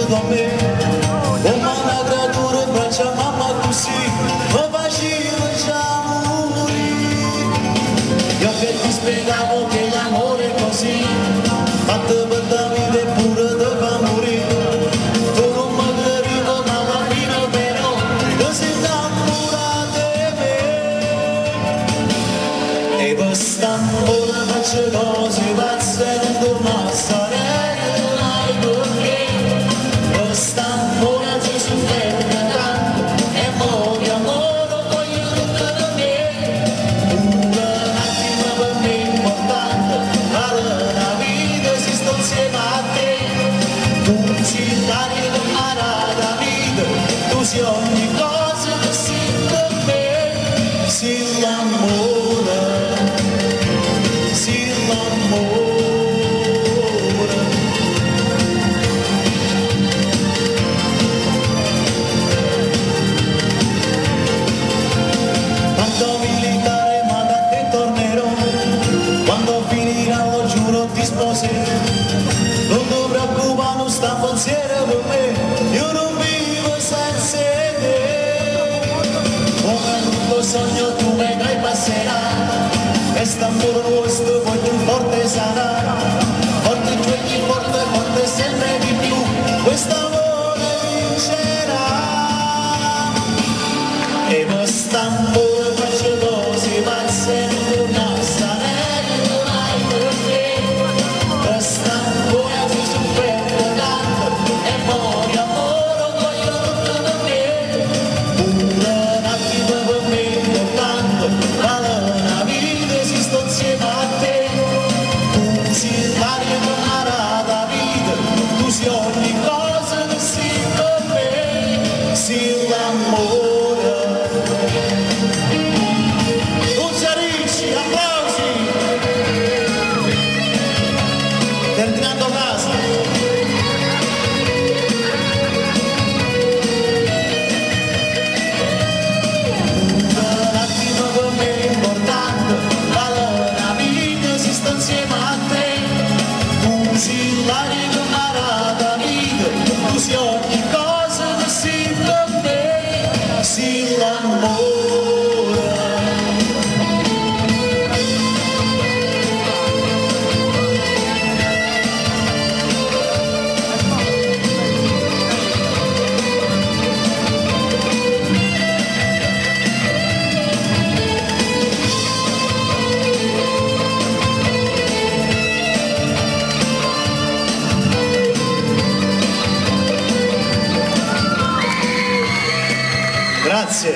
venuto a me, come una creatura in braccia mamma così, mi faceva già morire. Io che ti spiegavo che l'amore è così, fatto per la vita e pure te fa morire. Tu non mi credevi ma alla fine però ti sei innamorata di me. E quest'amore faccio cose pazze e non torno a stare. Ogni cosa che si per me, sì l'amore, sì l'amore. Quando militare ma da te tornerò, quando finirà lo giuro ti sposerò, non ti preoccupare non sta pensiero per me, io non vivo senza te. Come un sogno tu vedrai passerà, quest'amore nostro poi più forte sarà, forte giochi, forte sempre di più, quest'amore vincerà. E quest'amore faccio cose pazze, non torna a stare mai per te. Quest'amore ci soffre tanto e muore amore, voglio tutto per me. Pure un attimo per me importante, vale una vita se sto insieme a te. Tu sei l'aria che mi ha dato vita, tu sei ogni cosa che sei per me, sei l'amore. Ferdinando Casa. Un attimo per me è importante, vale una vita se sto insieme a te. Tu sei l'aria che mi ha dato vita, tu sei ogni cosa che sei per me, sei l'amore. Grazie.